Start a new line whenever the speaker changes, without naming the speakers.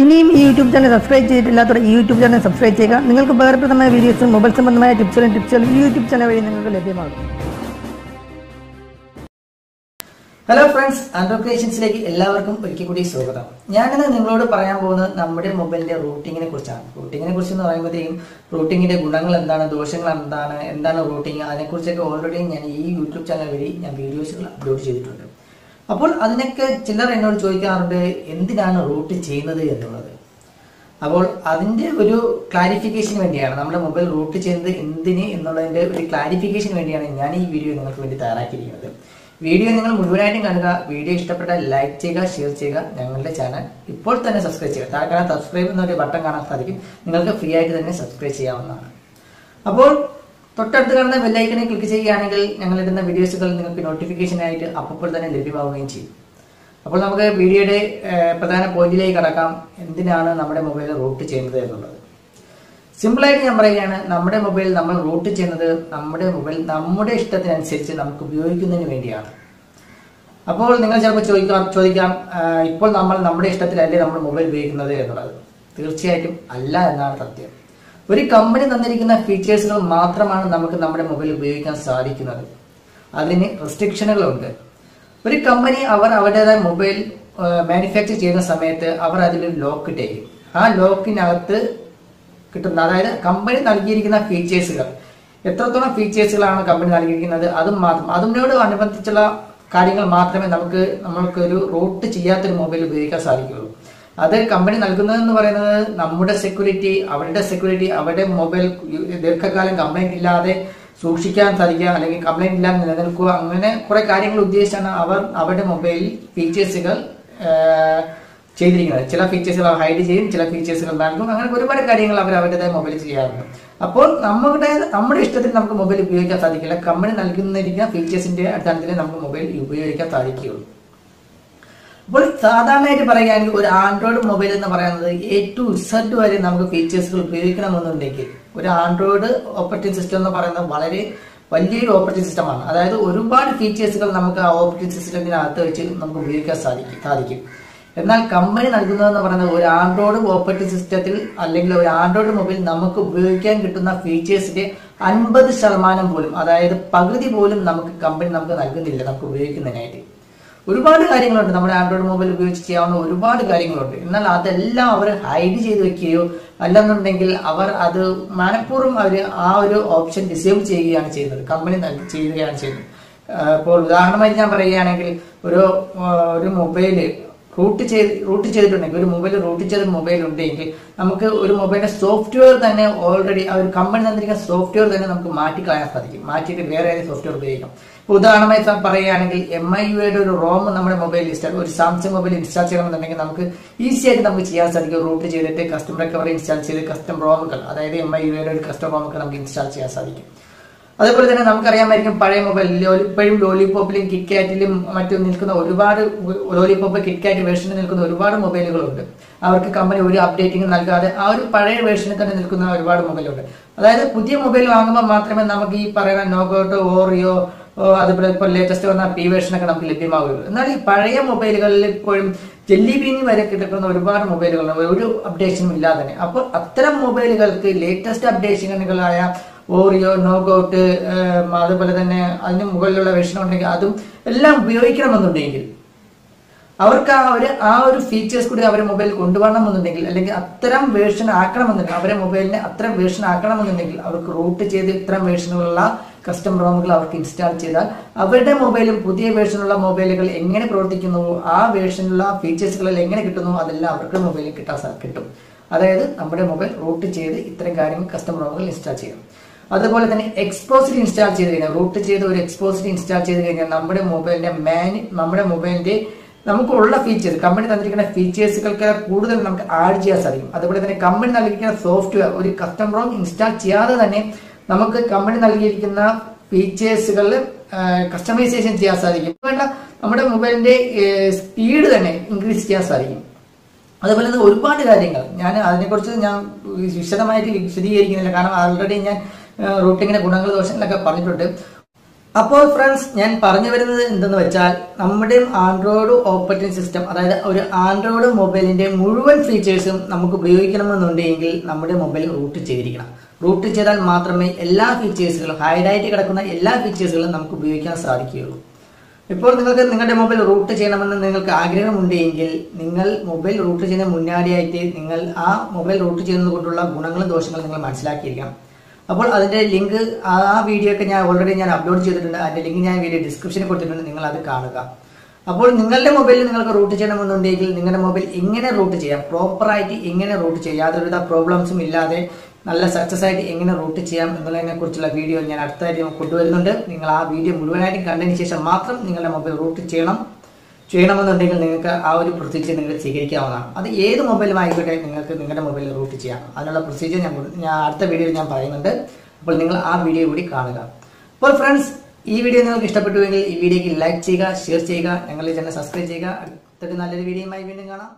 ഇനിയും ഈ YouTube channel subscribe ചെയ്തിട്ടില്ലാത്തവർ ഈ യൂട്യൂബ് ചാനൽ സബ്സ്ക്രൈബ് ചെയ്യുക. നിങ്ങൾക്ക് ഉപകാരപ്രദമായ വീഡിയോസും മൊബൈൽ സംബന്ധമായ ടിപ്സുകളും ഈ യൂട്യൂബ് ചാനൽ വഴി നിങ്ങൾക്ക് ലഭ്യമാകും.
ഹലോ ഫ്രണ്ട്സ്, ആൻഡ്രോ ക്രിയേഷൻസിലേക്ക് എല്ലാവർക്കും ഒരിക്കൽ കൂടി സ്വാഗതം. ഞാനിന്ന് നിങ്ങളോട് പറയാൻ പോകുന്നത് നമ്മുടെ മൊബൈലിന്റെ റൂട്ടിങ്ങിനെ കുറിച്ചാണ്. റൂട്ടിങ്ങിനെ കുറിച്ച് എന്ന് പറയുമ്പോഴത്തേക്കും റൂട്ടിങ്ങിന്റെ ഗുണങ്ങൾ എന്താണ്, ദോഷങ്ങൾ എന്താണ് റൂട്ടിങ്, അതിനെക്കുറിച്ചൊക്കെ ഓൾറെഡി ഞാൻ ഈ യൂട്യൂബ് ചാനൽ വഴി ഞാൻ വീഡിയോസുകൾ അപ്ലോഡ് ചെയ്തിട്ടുണ്ട്. അപ്പോൾ അതിനൊക്കെ ചിലർ എന്നോട് ചോദിക്കാറുണ്ട് എന്തിനാണ് റൂട്ട് ചെയ്യുന്നത് എന്നുള്ളത്. അപ്പോൾ അതിന്റെ ഒരു ക്ലാരിഫിക്കേഷന് വേണ്ടിയാണ്, നമ്മുടെ മൊബൈൽ റൂട്ട് ചെയ്യുന്നത് എന്തിന് എന്നുള്ളതിന്റെ ഒരു ക്ലാരിഫിക്കേഷന് വേണ്ടിയാണ് ഞാൻ ഈ വീഡിയോ നിങ്ങൾക്ക് വേണ്ടി തയ്യാറാക്കിയിരിക്കുന്നത്. വീഡിയോ നിങ്ങൾ മുഴുവനായിട്ടും കാണുക. വീഡിയോ ഇഷ്ടപ്പെട്ടാൽ ലൈക്ക് ചെയ്യുക, ഷെയർ ചെയ്യുക. ഞങ്ങളുടെ ചാനൽ ഇപ്പോൾ തന്നെ സബ്സ്ക്രൈബ് ചെയ്യുക. താഴെ സബ്സ്ക്രൈബ് എന്നൊരു ബട്ടൺ കാണാൻ സാധിക്കും. നിങ്ങൾക്ക് ഫ്രീ ആയിട്ട് തന്നെ സബ്സ്ക്രൈബ് ചെയ്യാവുന്നതാണ്. അപ്പോൾ തൊട്ടടുത്ത് കാണുന്ന ബെല്ലൈക്കണിൽ ക്ലിക്ക് ചെയ്യുകയാണെങ്കിൽ ഞങ്ങളിടുന്ന വീഡിയോസുകൾ നിങ്ങൾക്ക് നോട്ടിഫിക്കേഷൻ ആയിട്ട് അപ്പോൾ തന്നെ ലഭ്യമാവുകയും ചെയ്യും. അപ്പോൾ നമുക്ക് വീഡിയോയുടെ പ്രധാന പോയിന്റിലേക്ക് കടക്കാം. എന്തിനാണ് നമ്മുടെ മൊബൈൽ റൂട്ട് ചെയ്യുന്നത് എന്നുള്ളത്. സിമ്പിളായിട്ട് ഞാൻ പറയുകയാണ്, നമ്മുടെ മൊബൈൽ നമ്മൾ റൂട്ട് ചെയ്യുന്നത് നമ്മുടെ മൊബൈൽ നമ്മുടെ ഇഷ്ടത്തിനനുസരിച്ച് നമുക്ക് ഉപയോഗിക്കുന്നതിന് വേണ്ടിയാണ്. അപ്പോൾ നിങ്ങൾ ചിലപ്പോൾ ചോദിക്കാം ഇപ്പോൾ നമ്മൾ നമ്മുടെ ഇഷ്ടത്തിലല്ലേ നമ്മൾ മൊബൈൽ ഉപയോഗിക്കുന്നത് എന്നുള്ളത്. തീർച്ചയായിട്ടും അല്ല എന്നാണ് സത്യം. ഒരു കമ്പനി തന്നിരിക്കുന്ന ഫീച്ചേഴ്സുകൾ മാത്രമാണ് നമുക്ക് നമ്മുടെ മൊബൈൽ ഉപയോഗിക്കാൻ സാധിക്കുന്നത്. അതിന് റെസ്ട്രിക്ഷനുകളുണ്ട്. ഒരു കമ്പനി അവരുടേതായ മൊബൈൽ മാനുഫാക്ചർ ചെയ്യുന്ന സമയത്ത് അവർ അതിലൊരു ലോക്ക് ഇട്ടേക്കും. ആ ലോക്കിനകത്ത് കിട്ടുന്ന, അതായത് കമ്പനി നൽകിയിരിക്കുന്ന ഫീച്ചേഴ്സുകൾ, എത്രത്തോളം ഫീച്ചേഴ്സുകളാണ് കമ്പനി നൽകിയിരിക്കുന്നത് അതിനോട് അനുബന്ധിച്ചുള്ള കാര്യങ്ങൾ മാത്രമേ നമ്മൾക്കൊരു റൂട്ട് ചെയ്യാത്തൊരു മൊബൈൽ ഉപയോഗിക്കാൻ സാധിക്കുകയുള്ളൂ. അത് കമ്പനി നൽകുന്നതെന്ന് പറയുന്നത് നമ്മുടെ സെക്യൂരിറ്റി, അവരുടെ മൊബൈൽ ദീർഘകാലം കംപ്ലൈന്റ് ഇല്ലാതെ സൂക്ഷിക്കാൻ സാധിക്കുക, അല്ലെങ്കിൽ കംപ്ലൈന്റ് ഇല്ലാതെ നിലനിൽക്കുക, അങ്ങനെ കുറെ കാര്യങ്ങൾ ഉദ്ദേശിച്ചാണ് അവർ അവരുടെ മൊബൈൽ ഫീച്ചേഴ്സുകൾ ചെയ്തിരിക്കുന്നത്. ചില ഫീച്ചേഴ്സുകൾ ഹൈഡ് ചെയ്യും, ചില ഫീച്ചേഴ്സുകൾ നൽകും, അങ്ങനെ ഒരുപാട് കാര്യങ്ങൾ അവർ അവരുടേതായ മൊബൈൽ ചെയ്യാറുണ്ട്. അപ്പോൾ നമ്മുടെ ഇഷ്ടത്തിൽ നമുക്ക് മൊബൈൽ ഉപയോഗിക്കാൻ സാധിക്കില്ല. കമ്പനി നൽകുന്നിരിക്കുന്ന ഫീച്ചേഴ്സിന്റെ അടിസ്ഥാനത്തിൽ നമുക്ക് മൊബൈൽ ഉപയോഗിക്കാൻ സാധിക്കുകയുള്ളൂ. അപ്പോൾ സാധാരണയായിട്ട് പറയുകയാണെങ്കിൽ ഒരു ആൻഡ്രോയിഡ് മൊബൈൽ എന്ന് പറയുന്നത് A to Z വരെ നമുക്ക് ഫീച്ചേഴ്സുകൾ ഉപയോഗിക്കണമെന്നുണ്ടെങ്കിൽ, ഒരു ആൻഡ്രോയിഡ് ഓപ്പറേറ്റിംഗ് സിസ്റ്റം എന്ന് പറയുന്നത് വളരെ വലിയൊരു ഓപ്പറേറ്റിംഗ് സിസ്റ്റമാണ്. അതായത് ഒരുപാട് ഫീച്ചേഴ്സുകൾ നമുക്ക് ആ ഓപ്പറേറ്റിംഗ് സിസ്റ്റത്തിനകത്ത് വെച്ച് നമുക്ക് ഉപയോഗിക്കാൻ സാധിക്കും. എന്നാൽ കമ്പനി നൽകുന്നതെന്ന് പറയുന്നത് ഒരു ആൻഡ്രോയിഡ് ഓപ്പറേറ്റിംഗ് സിസ്റ്റത്തിൽ അല്ലെങ്കിൽ ഒരു ആൻഡ്രോയിഡ് മൊബൈൽ നമുക്ക് ഉപയോഗിക്കാൻ കിട്ടുന്ന ഫീച്ചേഴ്സിന്റെ 50% പോലും, അതായത് പകുതി പോലും കമ്പനി നമുക്ക് നൽകുന്നില്ല നമുക്ക് ഉപയോഗിക്കുന്നതിനായിട്ട്. ഒരുപാട് കാര്യങ്ങളുണ്ട് നമ്മുടെ ആൻഡ്രോയിഡ് മൊബൈൽ ഉപയോഗിച്ച് ചെയ്യാവുന്ന ഒരുപാട് കാര്യങ്ങളുണ്ട്. എന്നാൽ അതെല്ലാം അവർ ഹൈഡ് ചെയ്ത് വെക്കുകയോ അല്ലെന്നുണ്ടെങ്കിൽ അവർ അത് മനഃപൂർവ്വം ആ ഒരു ഓപ്ഷൻ ഡിസേബിൾ ചെയ്യുകയാണ് ചെയ്യുന്നത്, കമ്പനി ചെയ്യുകയാണ് ചെയ്യുന്നത്. ഇപ്പോൾ ഉദാഹരണമായി ഞാൻ പറയുകയാണെങ്കിൽ ഒരു മൊബൈല് റൂട്ട് ചെയ്തിട്ടുണ്ടെങ്കിൽ, ഒരു മൊബൈൽ റൂട്ട് ചെയ്ത മൊബൈൽ ഉണ്ടെങ്കിൽ നമുക്ക് ഒരു മൊബൈലിന്റെ സോഫ്റ്റ്വെയർ തന്നെ ഓൾറെഡി ആ ഒരു കമ്പനി തന്നിരിക്കുന്ന സോഫ്റ്റ്വെയർ തന്നെ നമുക്ക് മാറ്റിക്കളയാൻ സാധിക്കും. മാറ്റിയിട്ട് വേറെ ഏതെങ്കിലും സോഫ്റ്റ്വെയർ ഉപയോഗിക്കാം. ഉദാഹരണമായി പറയുകയാണെങ്കിൽ MIUIയുടെ ഒരു റോം നമ്മുടെ മൊബൈൽ ഒരു സാംസങ് മൊബൈൽ ഇൻസ്റ്റാൾ ചെയ്യണമെന്നുണ്ടെങ്കിൽ നമുക്ക് ഈസി ആയിട്ട് നമുക്ക് ചെയ്യാൻ സാധിക്കും. റൂട്ട് ചെയ്തിട്ട് കസ്റ്റം റിക്കവറി ഇൻസ്റ്റാൾ ചെയ്ത് കസ്റ്റം റോമുകൾ, അതായത് MIUIയുടെ ഒരു കസ്റ്റം റോമുകൾ നമുക്ക് ഇൻസ്റ്റാൾ ചെയ്യാൻ സാധിക്കും. അതുപോലെ തന്നെ നമുക്കറിയാമായിരിക്കും പഴയ മൊബൈൽ ഇപ്പോഴും ലോലിപോപ്പിലും കിറ്റ്കാറ്റിലും മറ്റും നിൽക്കുന്ന ഒരുപാട്, ലോലിപോപ്പ് കിറ്റ്കാറ്റ് വേർഷനിൽ നിൽക്കുന്ന ഒരുപാട് മൊബൈലുകളുണ്ട്. അവർക്ക് കമ്പനി ഒരു അപ്ഡേറ്റിംഗ് നൽകാതെ ആ ഒരു പഴയ വേർഷനിൽ തന്നെ നിൽക്കുന്ന ഒരുപാട് മൊബൈലുണ്ട്. അതായത് പുതിയ മൊബൈൽ വാങ്ങുമ്പോൾ മാത്രമേ നമുക്ക് ഈ പറയുന്ന നോഗോട്ടോ, ഓറിയോ, അതുപോലെ ഇപ്പോൾ ലേറ്റസ്റ്റ് വന്ന P വേർഷനൊക്കെ നമുക്ക് ലഭ്യമാവുകയുള്ളൂ. എന്നാൽ ഈ പഴയ മൊബൈലുകളിൽ ഇപ്പോഴും ജെല്ലി ബീനി വരെ കിടക്കുന്ന ഒരുപാട് മൊബൈലുകളുണ്ട്, ഒരു അപ്ഡേഷനും ഇല്ലാതെ തന്നെ. അപ്പോൾ അത്തരം മൊബൈലുകൾക്ക് ലേറ്റസ്റ്റ് അപ്ഡേഷനുകളായ ഓറിയോ, നോഗൌട്ട്, അതുപോലെ തന്നെ അതിന് മുകളിലുള്ള വേർഷൻ ഉണ്ടെങ്കിൽ അതും എല്ലാം ഉപയോഗിക്കണമെന്നുണ്ടെങ്കിൽ അവർക്ക് ആ ഒരു ഫീച്ചേഴ്സ് കൂടി അവരുടെ മൊബൈൽ കൊണ്ടുവരണമെന്നുണ്ടെങ്കിൽ, അല്ലെങ്കിൽ അത്തരം വേർഷൻ ആക്കണമെന്നുണ്ടെങ്കിൽ, അവരുടെ മൊബൈലിനെ അത്തരം വേർഷൻ ആക്കണമെന്നുണ്ടെങ്കിൽ അവർക്ക് റൂട്ട് ചെയ്ത് ഇത്തരം വേർഷനുള്ള കസ്റ്റം റോമുകൾ അവർക്ക് ഇൻസ്റ്റാൾ ചെയ്താൽ അവരുടെ മൊബൈലും പുതിയ വേർഷനുള്ള മൊബൈലുകൾ എങ്ങനെ പ്രവർത്തിക്കുന്നുവോ ആ വേർഷനുള്ള ഫീച്ചേഴ്സുകളിൽ എങ്ങനെ കിട്ടുന്നു അതെല്ലാം അവർക്ക് മൊബൈലിൽ കിട്ടും. അതായത് നമ്മുടെ മൊബൈൽ റൂട്ട് ചെയ്ത് ഇത്തരം കാര്യങ്ങൾ കസ്റ്റം റോമുകൾ ഇൻസ്റ്റാൾ ചെയ്യും. അതുപോലെ തന്നെ എക്സ്പോസിറ്റ് ഇൻസ്റ്റാൾ ചെയ്ത് കഴിഞ്ഞാൽ, റൂട്ട് ചെയ്ത് ഒരു എക്സ്പോസിറ്റ് ഇൻസ്റ്റാൾ ചെയ്ത് കഴിഞ്ഞാൽ നമ്മുടെ മൊബൈലിന്റെ നമുക്കുള്ള ഫീച്ചേഴ്സ്, കമ്പനി തന്നിരിക്കുന്ന ഫീച്ചേഴ്സുകൾക്ക് കൂടുതൽ നമുക്ക് ആഡ് ചെയ്യാൻ സാധിക്കും. അതുപോലെ തന്നെ കമ്പനി നൽകിയിരിക്കുന്ന സോഫ്റ്റ്വെയർ ഒരു കസ്റ്റം റോം ഇൻസ്റ്റാൾ ചെയ്യാതെ തന്നെ നമുക്ക് കമ്പനി നൽകിയിരിക്കുന്ന ഫീച്ചേഴ്സുകളിൽ കസ്റ്റമൈസേഷൻ ചെയ്യാൻ സാധിക്കും. വേണ്ട നമ്മുടെ മൊബൈലിന്റെ സ്പീഡ് തന്നെ ഇൻക്രീസ് ചെയ്യാൻ സാധിക്കും. അതുപോലെ തന്നെ ഒരുപാട് കാര്യങ്ങൾ അതിനെക്കുറിച്ച് ഞാൻ വിശദമായിട്ട് വിശദീകരിക്കുന്നില്ല, കാരണം ആൾറെഡി ഞാൻ റൂട്ടിങ്ങിന്റെ ഗുണങ്ങൾ ദോഷങ്ങളൊക്കെ പറഞ്ഞിട്ടുണ്ട്. അപ്പോൾ ഫ്രണ്ട്സ്, ഞാൻ പറഞ്ഞു വരുന്നത് എന്തെന്ന് വെച്ചാൽ, നമ്മുടെ ആൻഡ്രോയിഡ് ഓപ്പറേറ്റിംഗ് സിസ്റ്റം, അതായത് ഒരു ആൻഡ്രോയിഡ് മൊബൈലിന്റെ മുഴുവൻ ഫീച്ചേഴ്സും നമുക്ക് ഉപയോഗിക്കണമെന്നുണ്ടെങ്കിൽ നമ്മുടെ മൊബൈൽ റൂട്ട് ചെയ്തിരിക്കണം. റൂട്ട് ചെയ്താൽ മാത്രമേ എല്ലാ ഫീച്ചേഴ്സുകളും, ഹൈഡായിട്ട് കിടക്കുന്ന എല്ലാ ഫീച്ചേഴ്സുകളും നമുക്ക് ഉപയോഗിക്കാൻ സാധിക്കുകയുള്ളൂ. ഇപ്പോൾ നിങ്ങൾക്ക് നിങ്ങളുടെ മൊബൈൽ റൂട്ട് ചെയ്യണമെന്ന് നിങ്ങൾക്ക് ആഗ്രഹമുണ്ടെങ്കിൽ, നിങ്ങൾ മൊബൈൽ റൂട്ട് ചെയ്യുന്ന മുന്നാടിയായിട്ട് നിങ്ങൾ ആ മൊബൈൽ റൂട്ട് ചെയ്യുന്നത് കൊണ്ടുള്ള ഗുണങ്ങളും ദോഷങ്ങളും നിങ്ങൾ മനസ്സിലാക്കിയിരിക്കണം. അപ്പോൾ അതിന്റെ ലിങ്ക്, ആ വീഡിയോ ഒക്കെ ഞാൻ ഓൾറെഡി അപ്ലോഡ് ചെയ്തിട്ടുണ്ട്. അതിന്റെ ലിങ്ക് ഞാൻ വീഡിയോ ഡിസ്ക്രിപ്ഷനിൽ കൊടുത്തിട്ടുണ്ട്, നിങ്ങൾ അത് കാണുക. അപ്പോൾ നിങ്ങളുടെ മൊബൈലിൽ നിങ്ങൾക്ക് റൂട്ട് ചെയ്യണമെന്നുണ്ടെങ്കിൽ നിങ്ങളുടെ മൊബൈൽ എങ്ങനെ റൂട്ട് ചെയ്യാം, പ്രോപ്പറായിട്ട് എങ്ങനെ റൂട്ട് ചെയ്യാം, യാതൊരുവിധ പ്രോബ്ലംസും ഇല്ലാതെ നല്ല സക്സസ് ആയിട്ട് എങ്ങനെ റൂട്ട് ചെയ്യാം എന്നുള്ളതിനെ കുറിച്ചുള്ള വീഡിയോ ഞാൻ അടുത്തായിട്ട് കൊണ്ടുവരുന്നുണ്ട്. നിങ്ങൾ ആ വീഡിയോ മുഴുവനായിട്ടും കണ്ടതിന് ശേഷം മാത്രം നിങ്ങളുടെ മൊബൈൽ റൂട്ട് ചെയ്യണമെന്നുണ്ടെങ്കിൽ നിങ്ങൾക്ക് ആ ഒരു പ്രൊസീജിയർ നിങ്ങൾ സ്വീകരിക്കാവുന്നതാണ്. അത് ഏത് മൊബൈലും ആയിക്കോട്ടെ, നിങ്ങൾക്ക് നിങ്ങളുടെ മൊബൈലിൽ റൂട്ട് ചെയ്യാം. അതിനുള്ള പ്രൊസീജിയർ ഞാൻ അടുത്ത വീഡിയോയിൽ ഞാൻ പറയുന്നുണ്ട്. അപ്പോൾ നിങ്ങൾ ആ വീഡിയോ കൂടി കാണുക. അപ്പോൾ ഫ്രണ്ട്സ്, ഈ വീഡിയോ നിങ്ങൾക്ക് ഇഷ്ടപ്പെട്ടുവെങ്കിൽ ഈ വീഡിയോക്ക് ലൈക്ക് ചെയ്യുക, ഷെയർ ചെയ്യുക, ഞങ്ങളുടെ ചാനൽ സബ്സ്ക്രൈബ് ചെയ്യുക. അടുത്തൊരു നല്ലൊരു വീഡിയോയുമായി വീണ്ടും കാണാം.